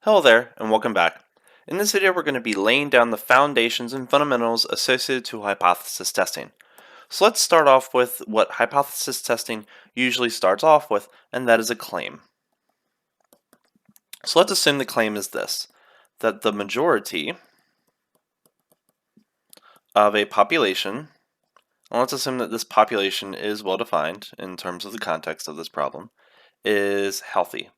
Hello there, and welcome back. In this video, we're going to be laying down the foundations and fundamentals associated to hypothesis testing. So let's start off with what hypothesis testing usually starts off with, and that is a claim. So let's assume the claim is this, that the majority of a population, and let's assume that this population is well defined in terms of the context of this problem, is healthy.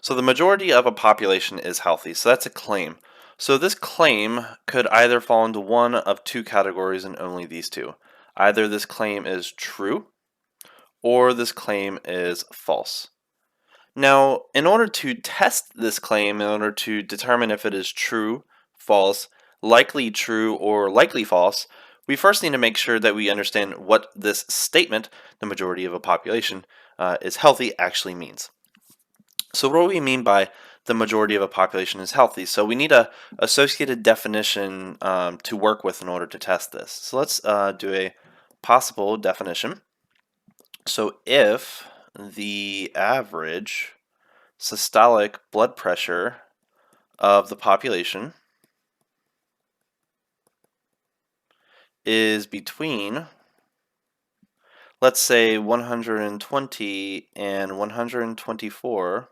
So the majority of a population is healthy, so that's a claim. So this claim could either fall into one of two categories and only these two. Either this claim is true or this claim is false. Now, in order to test this claim, in order to determine if it is true, false, likely true, or likely false, we first need to make sure that we understand what this statement, the majority of a population, is healthy, actually means. So what do we mean by the majority of a population is healthy? So we need a associated definition to work with in order to test this. So let's do a possible definition. So if the average systolic blood pressure of the population is between, let's say, 120 and 124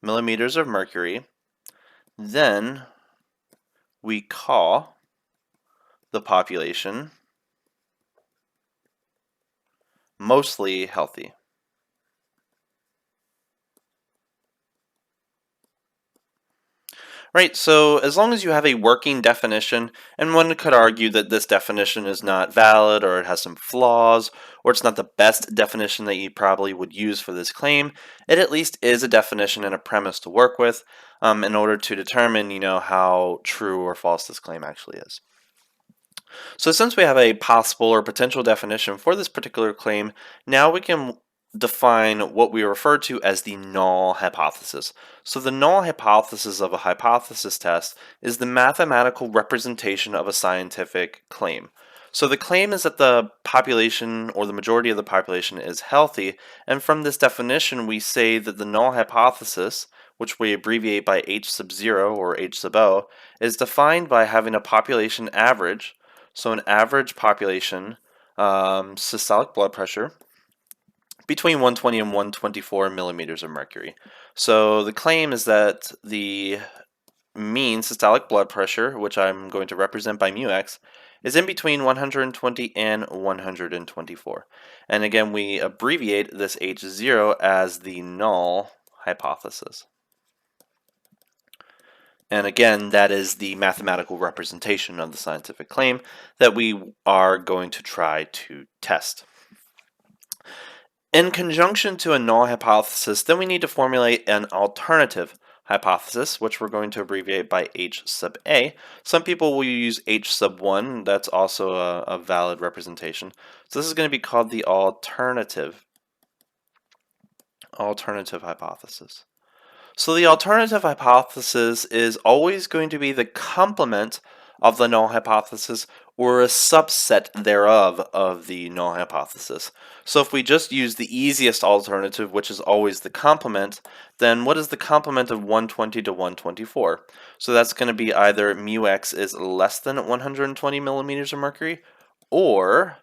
millimeters of mercury, then we call the population mostly healthy. Right, so as long as you have a working definition, and one could argue that this definition is not valid or it has some flaws, or it's not the best definition that you probably would use for this claim, it at least is a definition and a premise to work with in order to determine, how true or false this claim actually is. So since we have a possible or potential definition for this particular claim, now we can define what we refer to as the null hypothesis. So the null hypothesis of a hypothesis test is the mathematical representation of a scientific claim. So the claim is that the population or the majority of the population is healthy, and from this definition we say that the null hypothesis, which we abbreviate by H sub 0 or H sub O, is defined by having a population average, so an average population systolic blood pressure between 120 and 124 millimeters of mercury. So the claim is that the mean systolic blood pressure, which I'm going to represent by mu x, is in between 120 and 124. And again, we abbreviate this H0 as the null hypothesis. And again, that is the mathematical representation of the scientific claim that we are going to try to test. In conjunction to a null hypothesis, then we need to formulate an alternative hypothesis, which we're going to abbreviate by H sub A. Some people will use H sub 1, that's also a valid representation. So this is going to be called the alternative hypothesis. So the alternative hypothesis is always going to be the complement of the null hypothesis or a subset thereof of the null hypothesis. So if we just use the easiest alternative, which is always the complement, then what is the complement of 120 to 124? So that's going to be either mu x is less than 120 millimeters of mercury, or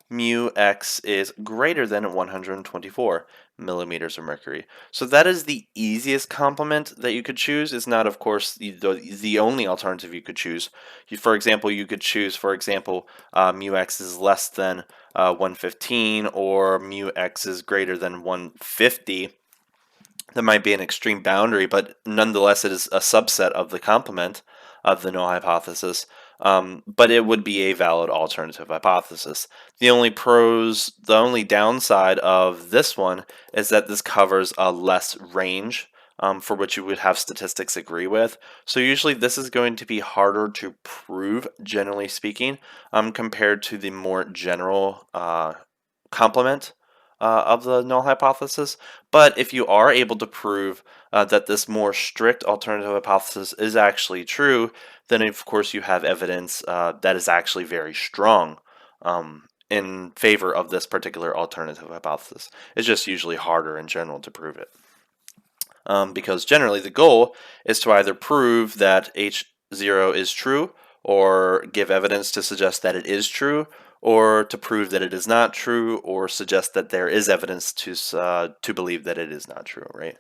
mu x is greater than 124 millimeters of mercury. So that is the easiest complement that you could choose. It's not, of course, the only alternative you could choose. For example, you could choose, mu x is less than 115 or mu x is greater than 150. That might be an extreme boundary, but nonetheless it is a subset of the complement of the null hypothesis. But it would be a valid alternative hypothesis. The only downside of this one is that this covers a less range for which you would have statistics agree with. So usually this is going to be harder to prove, generally speaking, compared to the more general complement of the null hypothesis. But if you are able to prove that this more strict alternative hypothesis is actually true, then of course you have evidence that is actually very strong in favor of this particular alternative hypothesis. It's just usually harder in general to prove it. because generally the goal is to either prove that H0 is true, or give evidence to suggest that it is true, or to prove that it is not true, or suggest that there is evidence to believe that it is not true, right?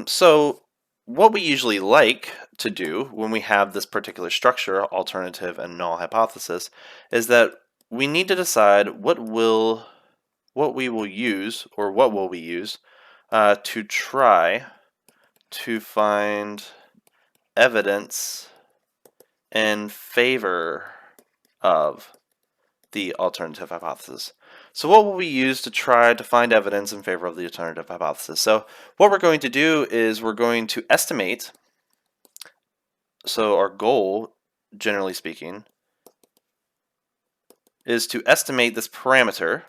So what we usually like to do when we have this particular structure, alternative and null hypothesis, is that we need to decide what we will use, or what will we use to try to find evidence in favor of the alternative hypothesis. So what will we use to try to find evidence in favor of the alternative hypothesis? So what we're going to do is we're going to estimate, so our goal, generally speaking, is to estimate this parameter,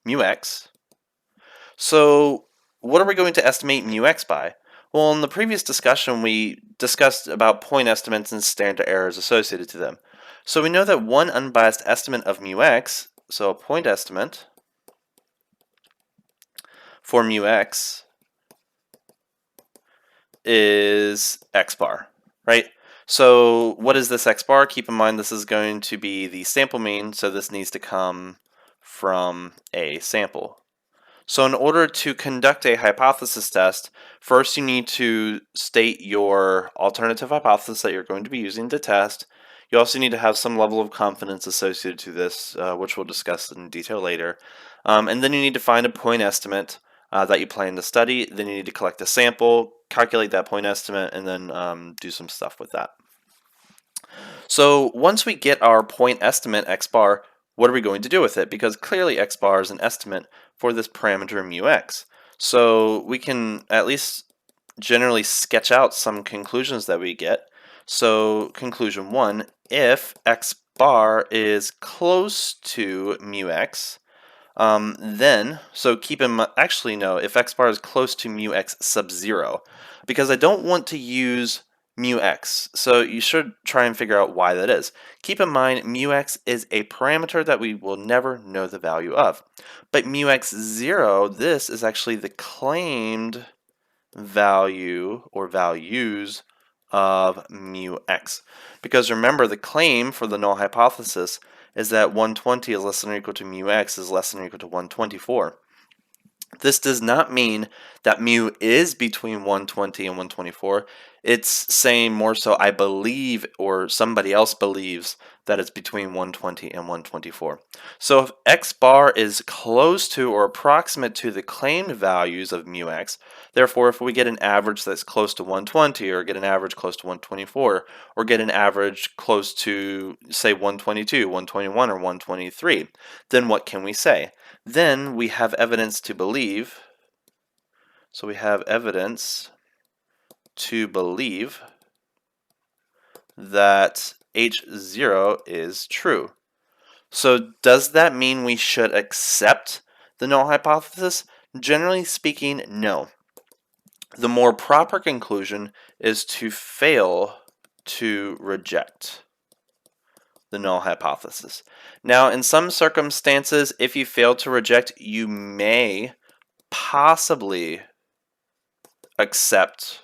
mu x. So what are we going to estimate mu x by? Well, in the previous discussion, we discussed about point estimates and standard errors associated to them. So we know that one unbiased estimate of mu x, so a point estimate for mu x, is x bar, right? So what is this x bar? Keep in mind this is going to be the sample mean, so this needs to come from a sample. So in order to conduct a hypothesis test, first you need to state your alternative hypothesis that you're going to be using to test. You also need to have some level of confidence associated to this, which we'll discuss in detail later. And then you need to find a point estimate that you plan to study. Then you need to collect a sample, calculate that point estimate, and then do some stuff with that. So once we get our point estimate x bar, what are we going to do with it? Because clearly x bar is an estimate for this parameter mu x. So we can at least generally sketch out some conclusions that we get. So conclusion 1, if x bar is close to mu x, then, so keep in mind, actually no, if x bar is close to mu x sub 0, because I don't want to use mu x. So you should try and figure out why that is. Keep in mind, mu x is a parameter that we will never know the value of. But mu x 0, this is actually the claimed value or values of mu x. Because remember, the claim for the null hypothesis is that 120 is less than or equal to mu x is less than or equal to 124. This does not mean that mu is between 120 and 124. It's saying more so I believe, or somebody else believes, that it's between 120 and 124. So if x bar is close to or approximate to the claimed values of mu x, therefore if we get an average that's close to 120, or get an average close to 124, or get an average close to, say, 122, 121, or 123, then what can we say? Then we have evidence to believe, so we have evidence to believe that H0 is true. So does that mean we should accept the null hypothesis? Generally speaking, no. The more proper conclusion is to fail to reject the null hypothesis. Now, in some circumstances, if you fail to reject, you may possibly accept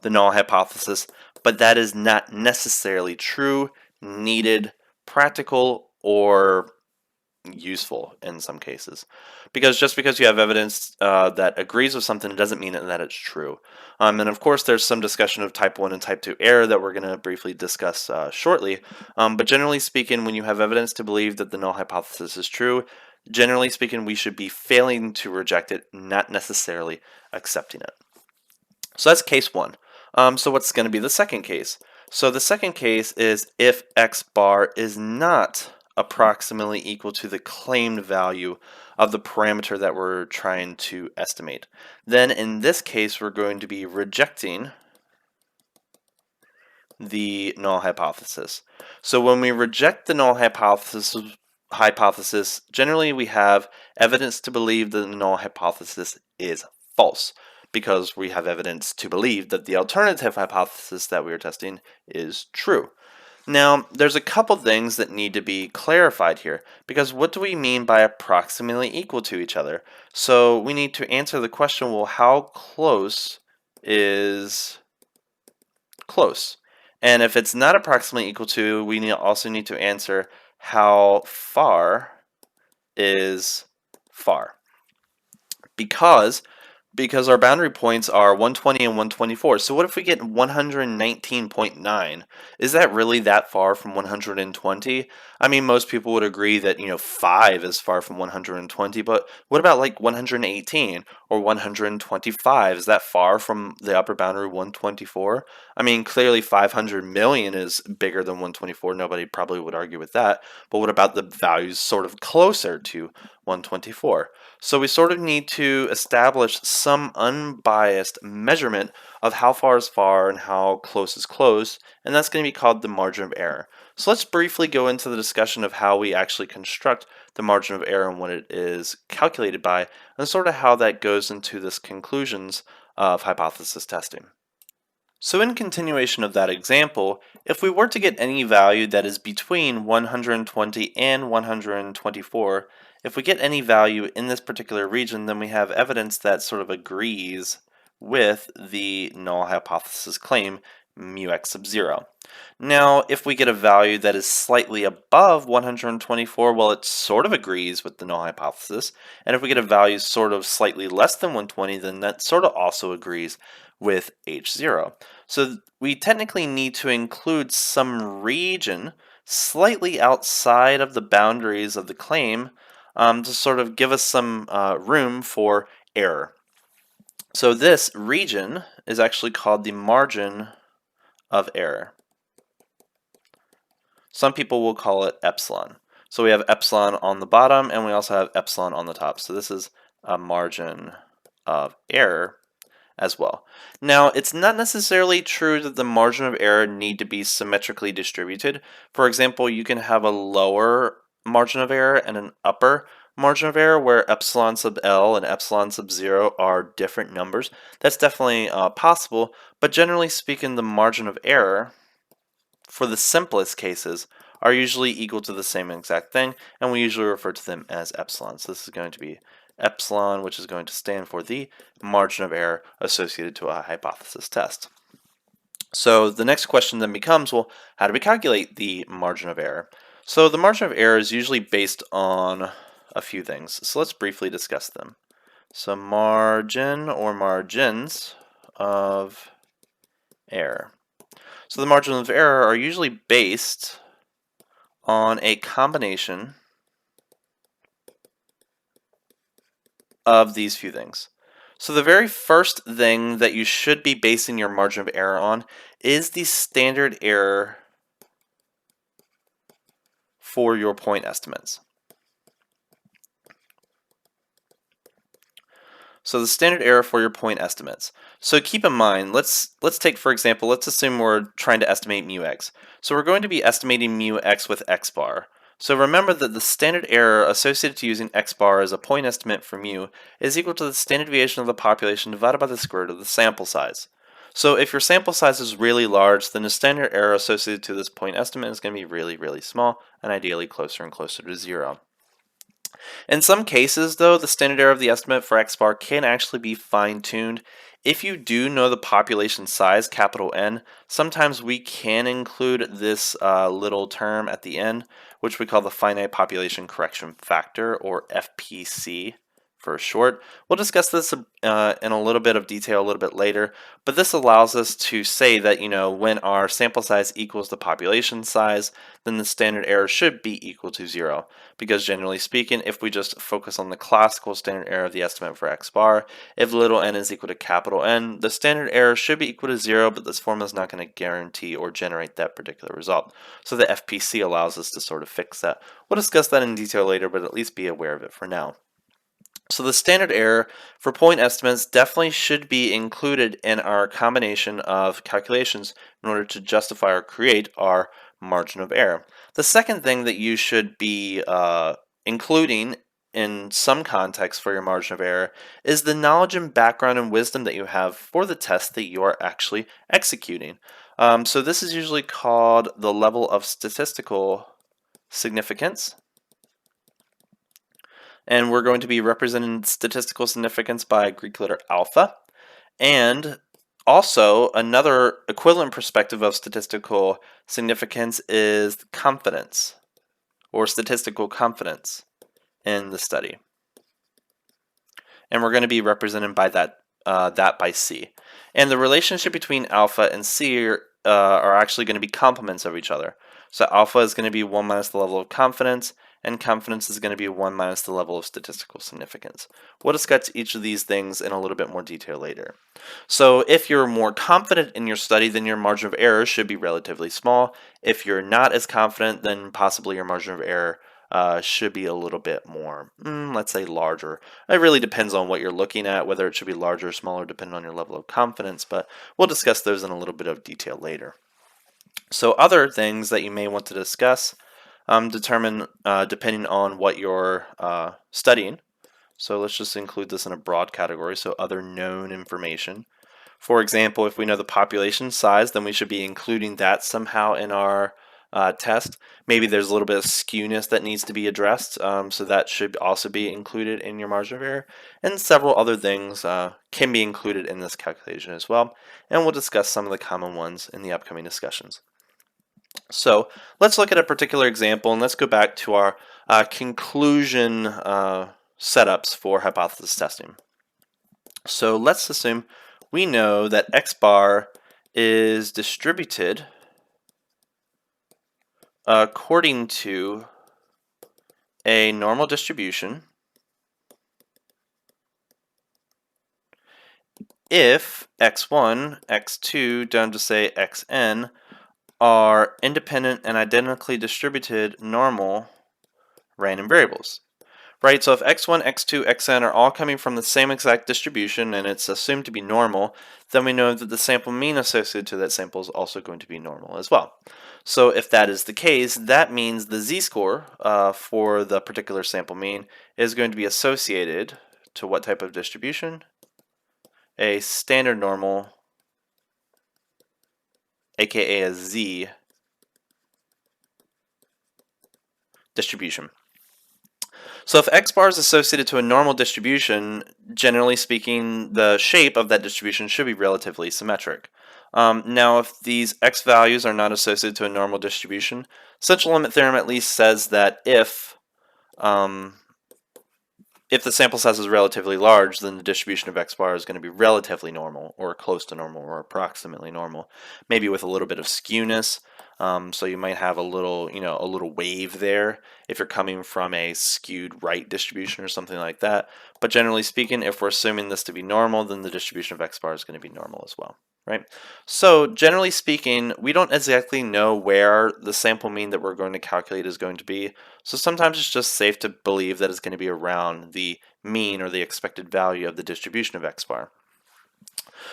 the null hypothesis, but that is not necessarily true, needed, practical, or useful in some cases. Because just because you have evidence that agrees with something, it doesn't mean that it's true. And of course, there's some discussion of type 1 and type 2 error that we're going to briefly discuss shortly. But generally speaking, when you have evidence to believe that the null hypothesis is true, generally speaking, we should be failing to reject it, not necessarily accepting it. So that's case 1. So what's going to be the second case? So the second case is if x bar is not approximately equal to the claimed value of the parameter that we're trying to estimate. Then in this case, we're going to be rejecting the null hypothesis. So when we reject the null hypothesis, generally we have evidence to believe that the null hypothesis is false, because we have evidence to believe that the alternative hypothesis that we are testing is true. Now, there's a couple things that need to be clarified here, because what do we mean by approximately equal to each other? So we need to answer the question, well, how close is close? And if it's not approximately equal to, we also need to answer how far is far. Because our boundary points are 120 and 124. So what if we get 119.9? Is that really that far from 120? I mean, most people would agree that, 5 is far from 120, but what about like 118 or 125? Is that far from the upper boundary 124? I mean, clearly 500 million is bigger than 124. Nobody probably would argue with that. But what about the values sort of closer to 124? So we sort of need to establish some unbiased measurement of how far is far and how close is close, and that's going to be called the margin of error. So let's briefly go into the discussion of how we actually construct the margin of error and what it is calculated by, and sort of how that goes into this conclusions of hypothesis testing. So in continuation of that example, if we were to get any value that is between 120 and 124, if we get any value in this particular region, then we have evidence that sort of agrees with the null hypothesis claim, mu x sub 0. Now, if we get a value that is slightly above 124, well, it sort of agrees with the null hypothesis. And if we get a value sort of slightly less than 120, then that sort of also agrees with H0. So we technically need to include some region slightly outside of the boundaries of the claim to sort of give us some room for error. So this region is actually called the margin of error. Some people will call it epsilon. So we have epsilon on the bottom and we also have epsilon on the top. So this is a margin of error as well. Now, it's not necessarily true that the margin of error need to be symmetrically distributed. For example, you can have a lower margin of error and an upper margin of error where epsilon sub L and epsilon sub 0 are different numbers. That's definitely possible, but generally speaking, the margin of error for the simplest cases are usually equal to the same exact thing, and we usually refer to them as epsilon. So this is going to be epsilon, which is going to stand for the margin of error associated to a hypothesis test. So the next question then becomes, well, how do we calculate the margin of error? So the margin of error is usually based on a few things. So let's briefly discuss them. So margin or margins of error. So the margins of error are usually based on a combination of these few things. So the very first thing that you should be basing your margin of error on is the standard error for your point estimates. So the standard error for your point estimates. So keep in mind, let's take, for example, let's assume we're trying to estimate mu x. So we're going to be estimating mu x with x bar. So remember that the standard error associated to using x bar as a point estimate for mu is equal to the standard deviation of the population divided by the square root of the sample size. So if your sample size is really large, then the standard error associated to this point estimate is going to be really, really small, and ideally closer and closer to 0. In some cases, though, the standard error of the estimate for x bar can actually be fine-tuned. If you do know the population size, capital N, sometimes we can include this little term at the end, which we call the finite population correction factor, or FPC for short. We'll discuss this in a little bit of detail a little bit later, but this allows us to say that, when our sample size equals the population size, then the standard error should be equal to 0. Because generally speaking, if we just focus on the classical standard error of the estimate for x bar, if little n is equal to capital N, the standard error should be equal to 0, but this formula is not going to guarantee or generate that particular result. So the FPC allows us to sort of fix that. We'll discuss that in detail later, but at least be aware of it for now. So the standard error for point estimates definitely should be included in our combination of calculations in order to justify or create our margin of error. The second thing that you should be including in some context for your margin of error is the knowledge and background and wisdom that you have for the test that you are actually executing. So this is usually called the level of statistical significance. And we're going to be representing statistical significance by Greek letter alpha. And also, another equivalent perspective of statistical significance is confidence, or statistical confidence in the study. And we're going to be represented by that by C. And the relationship between alpha and C are actually going to be complements of each other. So alpha is going to be 1 minus the level of confidence, and confidence is going to be 1 minus the level of statistical significance. We'll discuss each of these things in a little bit more detail later. So if you're more confident in your study, then your margin of error should be relatively small. If you're not as confident, then possibly your margin of error should be a little bit more, let's say larger. It really depends on what you're looking at, whether it should be larger or smaller, depending on your level of confidence, but we'll discuss those in a little bit of detail later. So other things that you may want to discuss determine depending on what you're studying. So let's just include this in a broad category, so other known information. For example, if we know the population size, then we should be including that somehow in our test. Maybe there's a little bit of skewness that needs to be addressed, so that should also be included in your margin of error. And several other things can be included in this calculation as well. And we'll discuss some of the common ones in the upcoming discussions. So let's look at a particular example, and let's go back to our conclusion setups for hypothesis testing. So let's assume we know that x bar is distributed according to a normal distribution if x1, x2, down to say xn are independent and identically distributed normal random variables. Right, so if x1, x2, xn are all coming from the same exact distribution and it's assumed to be normal, then we know that the sample mean associated to that sample is also going to be normal as well. So if that is the case, that means the z-score for the particular sample mean is going to be associated to what type of distribution? A standard normal, aka a z distribution. So if x bar is associated to a normal distribution, generally speaking, the shape of that distribution should be relatively symmetric. Now, if these x values are not associated to a normal distribution, central limit theorem at least says that if the sample size is relatively large, then the distribution of x bar is going to be relatively normal, or close to normal, or approximately normal, maybe with a little bit of skewness. So you might have a little wave there if you're coming from a skewed right distribution or something like that. But generally speaking, if we're assuming this to be normal, then the distribution of x bar is going to be normal as well. Right? So generally speaking, we don't exactly know where the sample mean that we're going to calculate is going to be. So sometimes it's just safe to believe that it's going to be around the mean or the expected value of the distribution of x bar.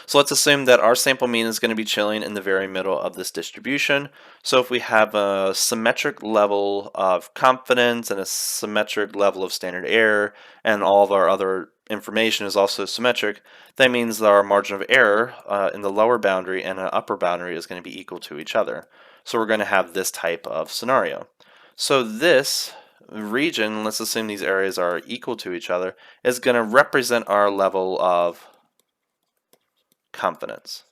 So let's assume that our sample mean is going to be chilling in the very middle of this distribution. So if we have a symmetric level of confidence and a symmetric level of standard error, and all of our other information is also symmetric, that means that our margin of error in the lower boundary and an upper boundary is going to be equal to each other. So we're going to have this type of scenario. So this region, let's assume these areas are equal to each other, is going to represent our level of confidence.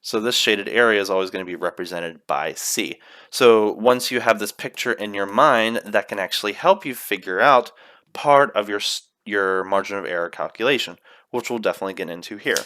So this shaded area is always going to be represented by C. So once you have this picture in your mind, that can actually help you figure out part of your margin of error calculation, which we'll definitely get into here.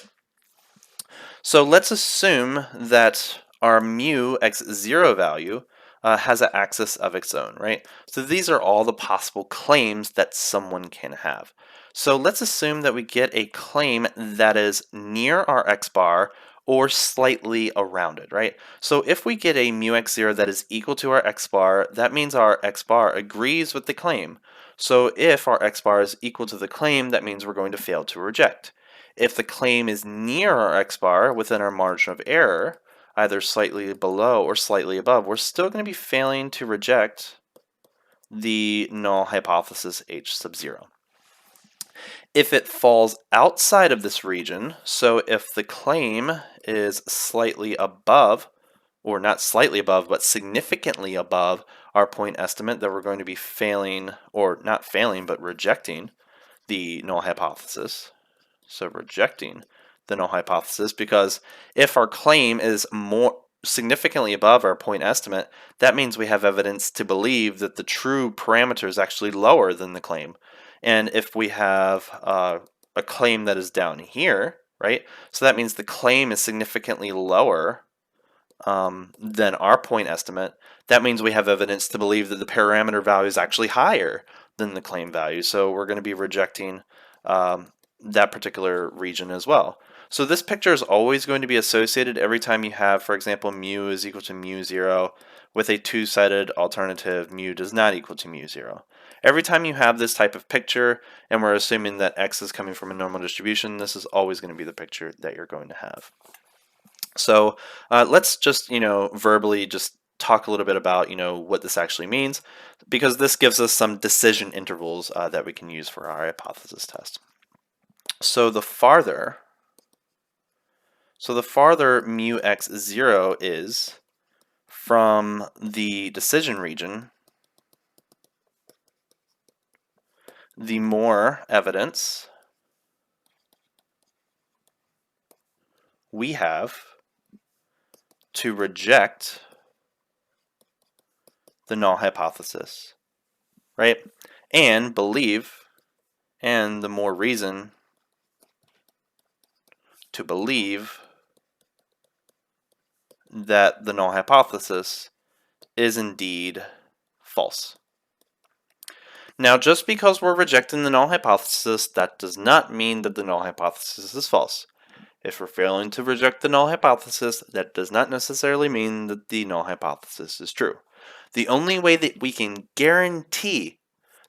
So let's assume that our mu x0 value has an axis of its own, right? So these are all the possible claims that someone can have. So let's assume that we get a claim that is near our x bar or slightly around it, right? So if we get a mu x0 that is equal to our x bar, that means our x bar agrees with the claim. So if our x bar is equal to the claim, that means we're going to fail to reject. If the claim is near our x bar within our margin of error, either slightly below or slightly above, we're still going to be failing to reject the null hypothesis H sub 0. If it falls outside of this region, so if the claim is slightly above, or not slightly above, but significantly above our point estimate, that we're going to be failing, or not failing, but rejecting the null hypothesis. So rejecting the null hypothesis, because if our claim is more significantly above our point estimate, that means we have evidence to believe that the true parameter is actually lower than the claim. And if we have a claim that is down here, right? So that means the claim is significantly lower than our point estimate. That means we have evidence to believe that the parameter value is actually higher than the claim value. So we're going to be rejecting that particular region as well. So this picture is always going to be associated every time you have, for example, mu is equal to mu 0 with a two-sided alternative mu does not equal to mu 0. Every time you have this type of picture, and we're assuming that x is coming from a normal distribution, this is always going to be the picture that you're going to have. So let's just, verbally just talk a little bit about, what this actually means, because this gives us some decision intervals that we can use for our hypothesis test. So the farther mu x 0 is from the decision region, the more evidence we have to reject the null hypothesis, right? And believe, and the more reason to believe that the null hypothesis is indeed false. Now, just because we're rejecting the null hypothesis, that does not mean that the null hypothesis is false. If we're failing to reject the null hypothesis, that does not necessarily mean that the null hypothesis is true. The only way that we can guarantee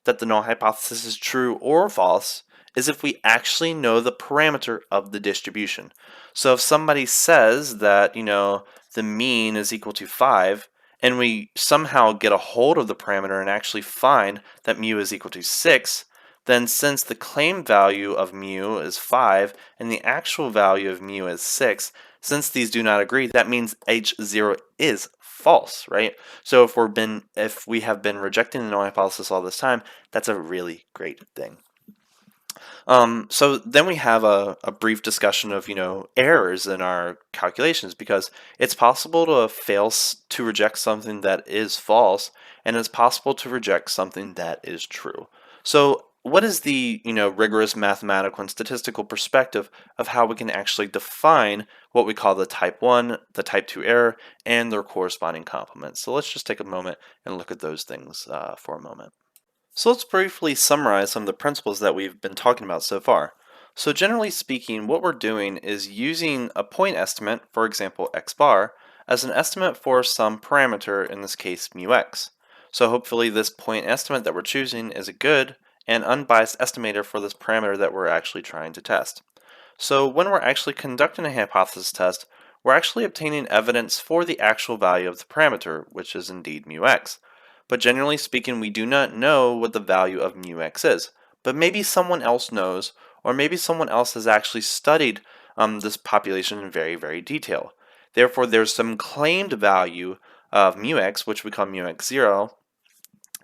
that the null hypothesis is true or false is if we actually know the parameter of the distribution. So if somebody says that, the mean is equal to 5, and we somehow get a hold of the parameter and actually find that mu is equal to 6, then since the claim value of mu is 5 and the actual value of mu is 6, since these do not agree, that means H0 is false, right? So if we have been rejecting the null hypothesis all this time, that's a really great thing. So then we have a brief discussion of errors in our calculations, because it's possible to fail to reject something that is false, and it's possible to reject something that is true. So what is the rigorous mathematical and statistical perspective of how we can actually define what we call the type 1, the type 2 error, and their corresponding complements? So let's just take a moment and look at those things for a moment. So let's briefly summarize some of the principles that we've been talking about so far. So generally speaking, what we're doing is using a point estimate, for example x bar, as an estimate for some parameter, in this case mu x. So hopefully this point estimate that we're choosing is a good and unbiased estimator for this parameter that we're actually trying to test. So when we're actually conducting a hypothesis test, we're actually obtaining evidence for the actual value of the parameter, which is indeed mu x. But generally speaking, we do not know what the value of mu x is. But maybe someone else knows, or maybe someone else has actually studied this population in very, very detail. Therefore, there's some claimed value of mu x, which we call mu x 0,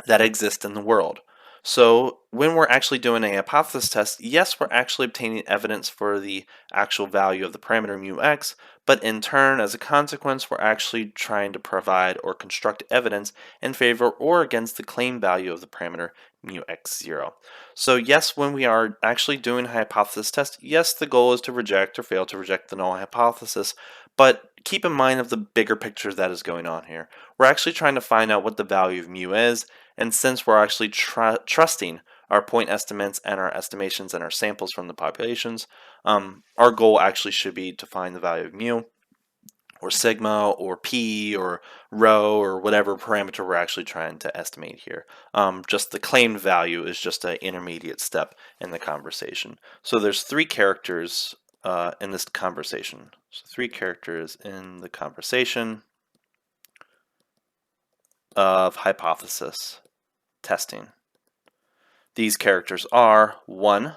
that exists in the world. So when we're actually doing a hypothesis test, yes, we're actually obtaining evidence for the actual value of the parameter mu x, but in turn, as a consequence, we're actually trying to provide or construct evidence in favor or against the claim value of the parameter mu x 0. So yes, when we are actually doing a hypothesis test, yes, the goal is to reject or fail to reject the null hypothesis, but keep in mind of the bigger picture that is going on here. We're actually trying to find out what the value of mu is, and since we're actually trusting our point estimates and our estimations and our samples from the populations, our goal actually should be to find the value of mu, or sigma, or p, or rho, or whatever parameter we're actually trying to estimate here. Just the claimed value is just an intermediate step in the conversation. So there's 3 characters in this conversation. So 3 characters in the conversation of hypothesis testing. These characters are 1,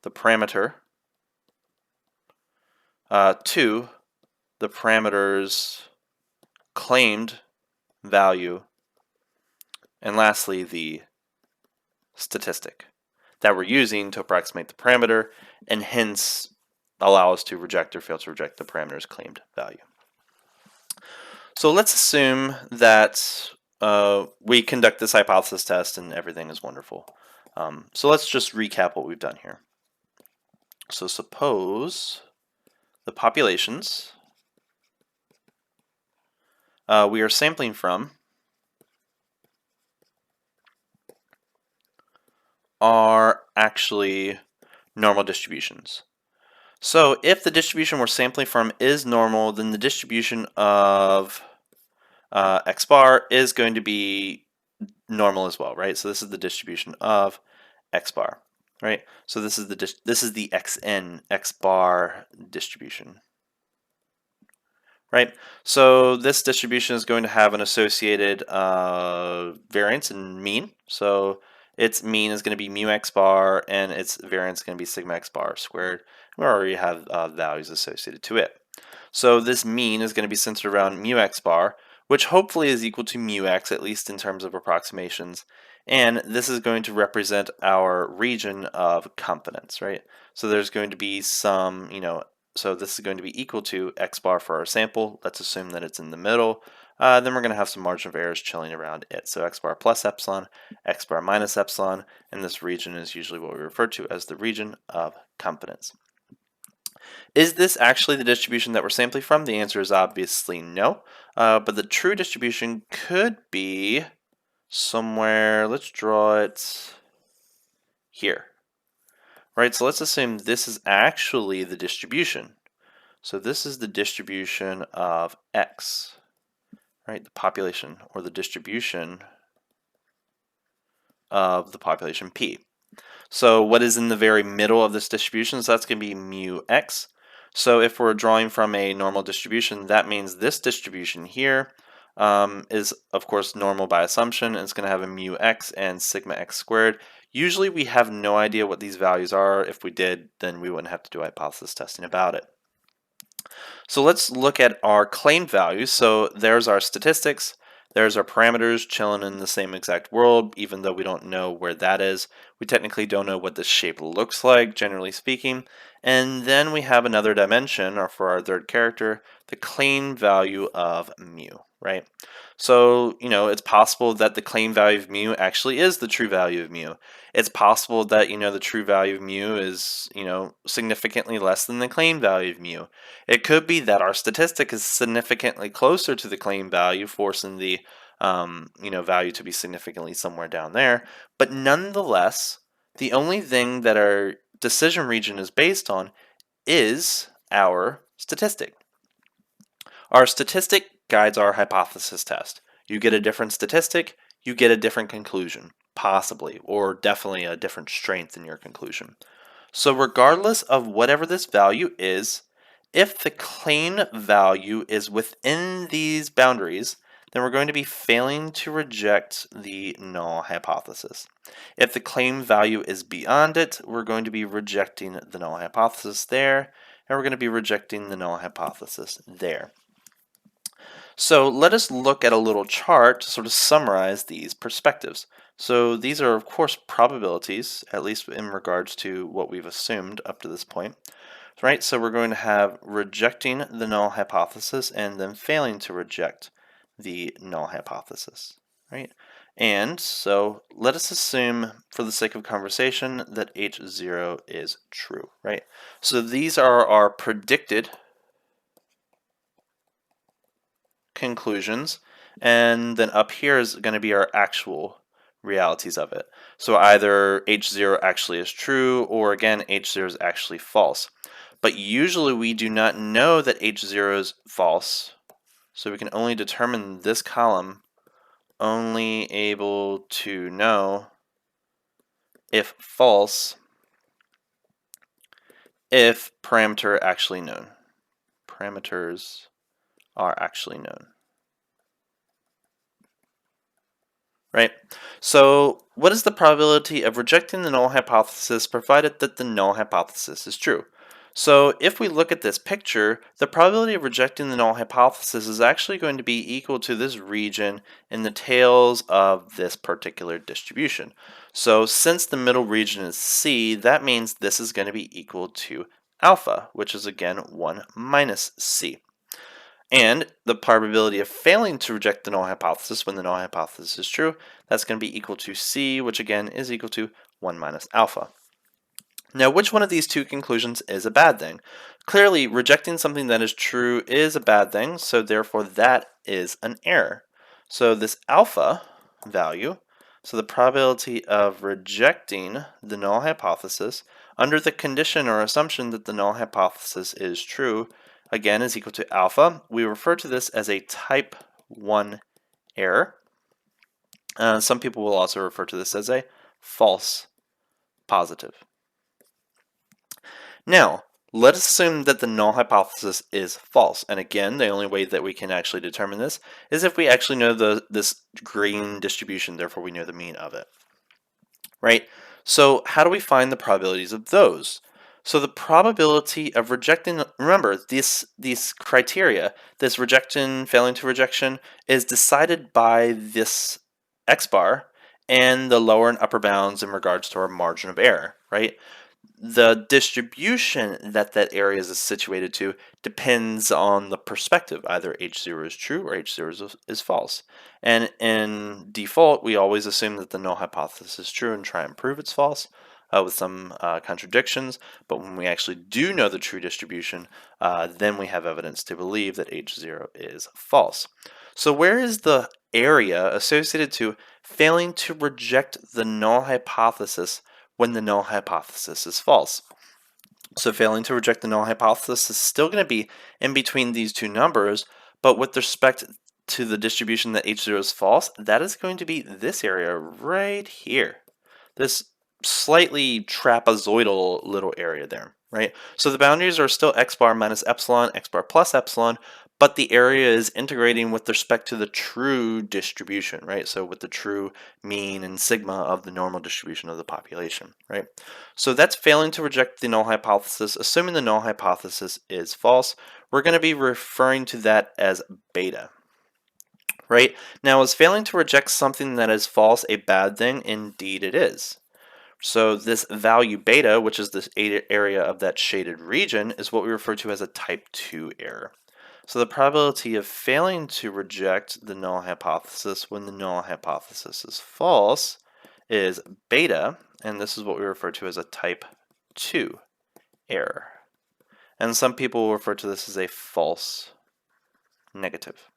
the parameter to the parameter's claimed value, and lastly, the statistic that we're using to approximate the parameter and hence allow us to reject or fail to reject the parameter's claimed value. So let's assume that we conduct this hypothesis test and everything is wonderful. So let's just recap what we've done here. So suppose the populations we are sampling from are actually normal distributions. So if the distribution we're sampling from is normal, then the distribution of x bar is going to be normal as well, right? So this is the distribution of x bar, right? So this is the xn, x bar distribution, right? So this distribution is going to have an associated variance and mean. So its mean is going to be mu x bar, and its variance is going to be sigma x bar squared. We already have values associated to it. So this mean is going to be centered around mu x bar, which hopefully is equal to mu x, at least in terms of approximations. And this is going to represent our region of confidence, right? So there's going to be some, so this is going to be equal to x bar for our sample. Let's assume that it's in the middle. Then we're going to have some margin of errors chilling around it. So x bar plus epsilon, x bar minus epsilon, and this region is usually what we refer to as the region of confidence. Is this actually the distribution that we're sampling from? The answer is obviously no. But the true distribution could be somewhere, let's draw it here. Right, so let's assume this is actually the distribution. So this is the distribution of x, right? The population, or the distribution of the population p. So what is in the very middle of this distribution? So that's going to be mu x. So if we're drawing from a normal distribution, that means this distribution here is, of course, normal by assumption, and it's going to have a mu x and sigma x squared. Usually we have no idea what these values are. If we did, then we wouldn't have to do hypothesis testing about it. So let's look at our claimed values. So there's our statistics. There's our parameters chilling in the same exact world, even though we don't know where that is. We technically don't know what this shape looks like, generally speaking. And then we have another dimension, or for our third character, the claimed value of mu, right? So, it's possible that the claimed value of mu actually is the true value of mu. It's possible that, the true value of mu is, significantly less than the claimed value of mu. It could be that our statistic is significantly closer to the claimed value, forcing the value to be significantly somewhere down there. But nonetheless, the only thing that our decision region is based on is our statistic. Our statistic guides our hypothesis test. You get a different statistic, you get a different conclusion, possibly, or definitely a different strength in your conclusion. So regardless of whatever this value is, if the claimed value is within these boundaries, then we're going to be failing to reject the null hypothesis. If the claimed value is beyond it, we're going to be rejecting the null hypothesis there, and we're going to be rejecting the null hypothesis there. So let us look at a little chart to sort of summarize these perspectives. So these are, of course, probabilities, at least in regards to what we've assumed up to this point. Right, so we're going to have rejecting the null hypothesis and then failing to reject the null hypothesis, right? And so let us assume, for the sake of conversation, that H0 is true, right? So these are our predicted conclusions, and then up here is going to be our actual realities of it. So either H0 actually is true, or again, H0 is actually false. But usually we do not know that H0 is false, so we can only determine this column, only able to know if false, if parameter actually known. Parameters are actually known. Right? So, what is the probability of rejecting the null hypothesis provided that the null hypothesis is true? So, if we look at this picture, the probability of rejecting the null hypothesis is actually going to be equal to this region in the tails of this particular distribution. So, since the middle region is C, that means this is going to be equal to alpha, which is again 1 minus C. And the probability of failing to reject the null hypothesis when the null hypothesis is true, that's going to be equal to C, which again is equal to 1 minus alpha. Now, which one of these two conclusions is a bad thing? Clearly, rejecting something that is true is a bad thing, so therefore that is an error. So this alpha value, so the probability of rejecting the null hypothesis under the condition or assumption that the null hypothesis is true, again is equal to alpha. We refer to this as a type 1 error. Some people will also refer to this as a false positive. Now, let us assume that the null hypothesis is false. And again, the only way that we can actually determine this is if we actually know this green distribution, therefore we know the mean of it. Right? So how do we find the probabilities of those? So the probability of rejecting, remember, these criteria, this rejection, failing to rejection, is decided by this x bar and the lower and upper bounds in regards to our margin of error, right? The distribution that that area is situated to depends on the perspective. Either H0 is true or H0 is false. And in default, we always assume that the null hypothesis is true and try and prove it's false with some contradictions. But when we actually do know the true distribution, then we have evidence to believe that H0 is false. So where is the area associated to failing to reject the null hypothesis when the null hypothesis is false? So failing to reject the null hypothesis is still going to be in between these two numbers, but with respect to the distribution that H0 is false, that is going to be this area right here. This slightly trapezoidal little area there, right? So the boundaries are still x bar minus epsilon, x bar plus epsilon, but the area is integrating with respect to the true distribution, right? So with the true mean and sigma of the normal distribution of the population, right? So that's failing to reject the null hypothesis. Assuming the null hypothesis is false, we're going to be referring to that as beta, right? Now, is failing to reject something that is false a bad thing? Indeed it is. So this value beta, which is this area of that shaded region, is what we refer to as a type 2 error. So the probability of failing to reject the null hypothesis when the null hypothesis is false is beta, and this is what we refer to as a type 2 error. And some people will refer to this as a false negative.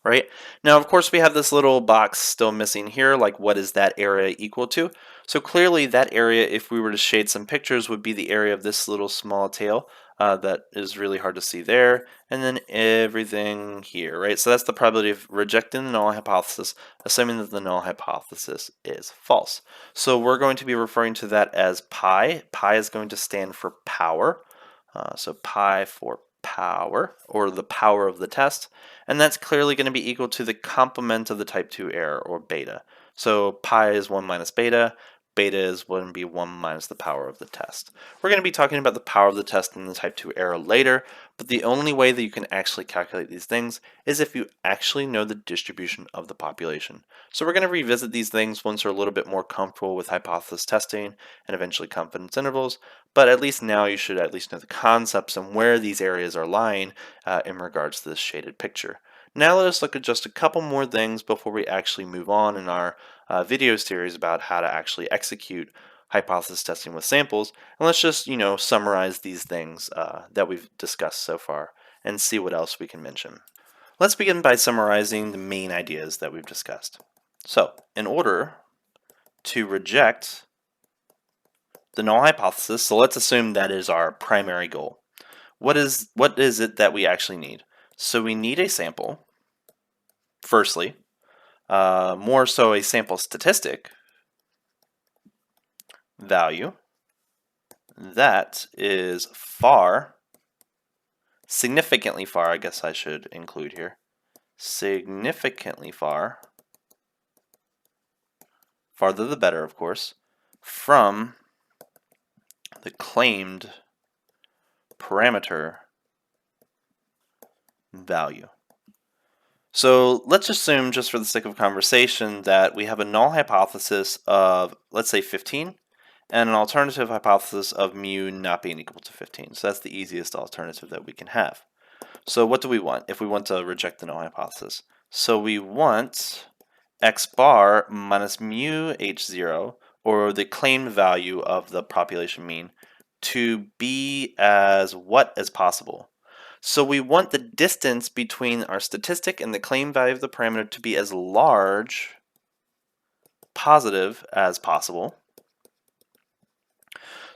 Right? Now, of course, we have this little box still missing here, like what is that area equal to? So clearly that area, if we were to shade some pictures, would be the area of this little small tail that is really hard to see there, and then everything here, right? So that's the probability of rejecting the null hypothesis, assuming that the null hypothesis is false. So we're going to be referring to that as pi. Pi is going to stand for power. So pi for power, or the power of the test, and that's clearly going to be equal to the complement of the type 2 error, or beta. So pi is 1 minus beta, beta is going to be 1 minus the power of the test. We're going to be talking about the power of the test and the type 2 error later, but the only way that you can actually calculate these things is if you actually know the distribution of the population. So we're going to revisit these things once we're a little bit more comfortable with hypothesis testing and eventually confidence intervals, but at least now you should at least know the concepts and where these areas are lying in regards to this shaded picture. Now let us look at just a couple more things before we actually move on in our video series about how to actually execute hypothesis testing with samples. And let's just, summarize these things that we've discussed so far and see what else we can mention. Let's begin by summarizing the main ideas that we've discussed. So, in order to reject the null hypothesis, so let's assume that is our primary goal. What is it that we actually need? So we need a sample, firstly, more so a sample statistic value that is significantly far, I guess I should include here, significantly far farther the better, of course, from the claimed parameter value. So let's assume, just for the sake of conversation, that we have a null hypothesis of, let's say, 15, and an alternative hypothesis of mu not being equal to 15. So that's the easiest alternative that we can have. So what do we want if we want to reject the null hypothesis? So we want x bar minus mu h0, or the claimed value of the population mean, to be as what as possible. So we want the distance between our statistic and the claimed value of the parameter to be as large, positive as possible.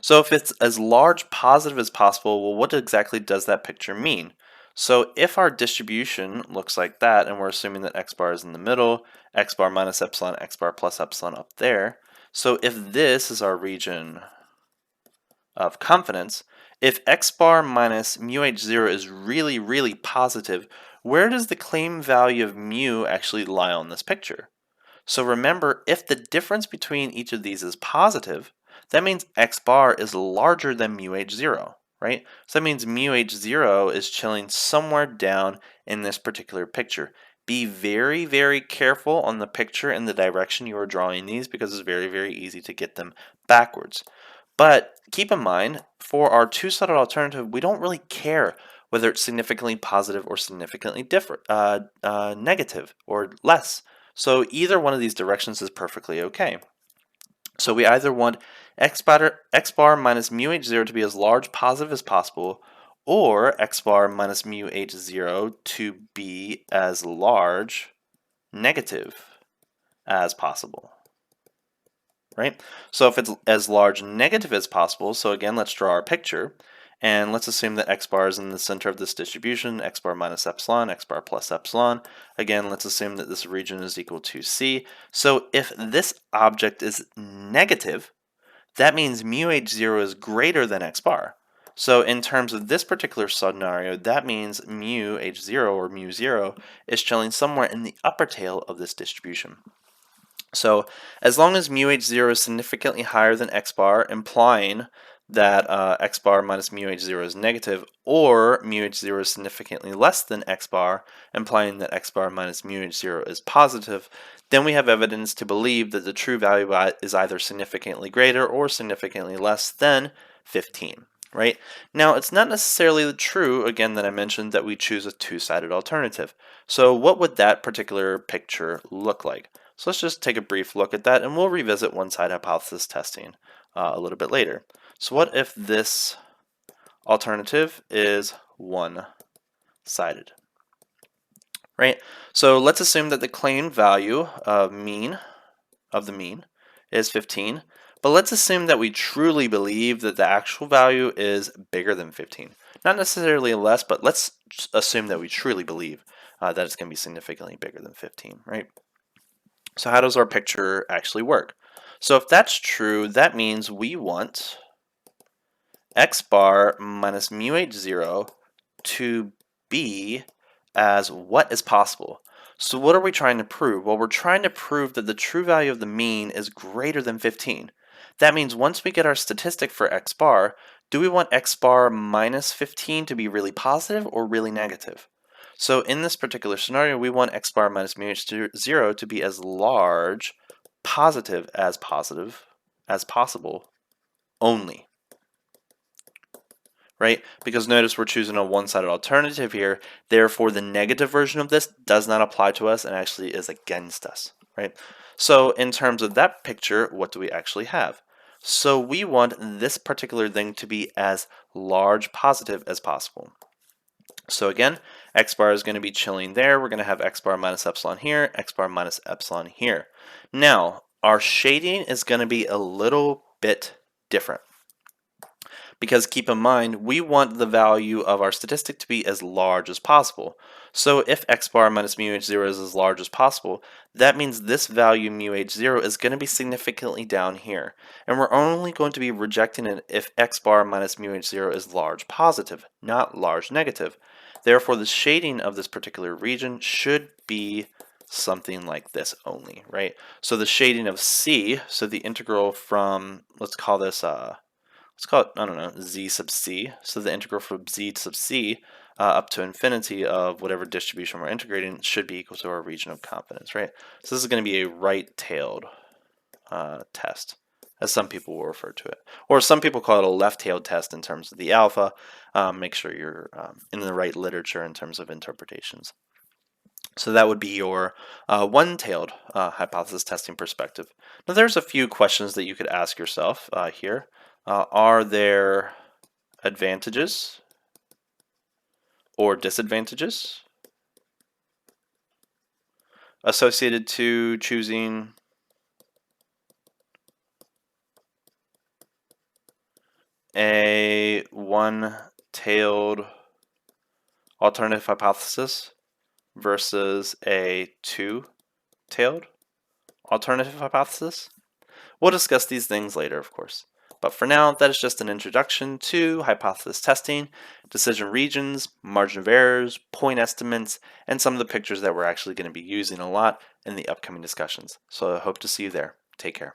So if it's as large positive as possible, well, what exactly does that picture mean? So if our distribution looks like that, and we're assuming that x bar is in the middle, x bar minus epsilon, x bar plus epsilon up there. So if this is our region of confidence, if x bar minus mu h0 is really, really positive, where does the claim value of mu actually lie on this picture? So remember, if the difference between each of these is positive, that means x bar is larger than mu h0, right? So that means mu h0 is chilling somewhere down in this particular picture. Be very, very careful on the picture and the direction you are drawing these, because it's very, very easy to get them backwards. But keep in mind, for our two-sided alternative, we don't really care whether it's significantly positive or significantly negative or less. So either one of these directions is perfectly okay. So we either want x bar minus mu h0 to be as large positive as possible, or x bar minus mu h0 to be as large negative as possible. Right? So if it's as large negative as possible, so again, let's draw our picture, and let's assume that x bar is in the center of this distribution, x bar minus epsilon, x bar plus epsilon. Again, let's assume that this region is equal to C. So if this object is negative, that means mu h0 is greater than x bar. So in terms of this particular scenario, that means mu h0, or mu 0, is chilling somewhere in the upper tail of this distribution. So as long as mu h0 is significantly higher than x bar, implying that x bar minus mu h0 is negative, or mu h0 is significantly less than x bar, implying that x bar minus mu h0 is positive, then we have evidence to believe that the true value is either significantly greater or significantly less than 15. Right? Now, it's not necessarily true, again, that I mentioned that we choose a two-sided alternative. So what would that particular picture look like? So let's just take a brief look at that, and we'll revisit one-side hypothesis testing a little bit later. So what if this alternative is one-sided? Right? So let's assume that the claimed value of the mean is 15, but let's assume that we truly believe that the actual value is bigger than 15. Not necessarily less, but let's assume that we truly believe that it's going to be significantly bigger than 15, right? So how does our picture actually work? So if that's true, that means we want x bar minus mu h0 to be as what is possible. So what are we trying to prove? Well, we're trying to prove that the true value of the mean is greater than 15. That means once we get our statistic for x bar, do we want x bar minus 15 to be really positive or really negative? So in this particular scenario, we want x bar minus mu h0 to be as large positive as possible only. Right? Because notice we're choosing a one-sided alternative here, therefore the negative version of this does not apply to us and actually is against us, right? So in terms of that picture, what do we actually have? So we want this particular thing to be as large positive as possible. So again, x bar is going to be chilling there. We're going to have x bar minus epsilon here, x bar minus epsilon here. Now, our shading is going to be a little bit different. Because keep in mind, we want the value of our statistic to be as large as possible. So if x bar minus mu h0 is as large as possible, that means this value mu h0 is going to be significantly down here. And we're only going to be rejecting it if x bar minus mu h0 is large positive, not large negative. Therefore, the shading of this particular region should be something like this only, right? So the shading of C, so the integral from, let's call this, let's call it, I don't know, z sub c. So the integral from z sub c up to infinity of whatever distribution we're integrating should be equal to our region of confidence, right? So this is going to be a right-tailed test, as some people will refer to it. Or some people call it a left-tailed test in terms of the alpha. Make sure you're in the right literature in terms of interpretations. So that would be your one-tailed hypothesis testing perspective. Now there's a few questions that you could ask yourself here. Are there advantages or disadvantages associated to choosing a one-tailed alternative hypothesis versus a two-tailed alternative hypothesis? We'll discuss these things later, of course. But for now, that is just an introduction to hypothesis testing, decision regions, margin of errors, point estimates, and some of the pictures that we're actually going to be using a lot in the upcoming discussions. So I hope to see you there. Take care.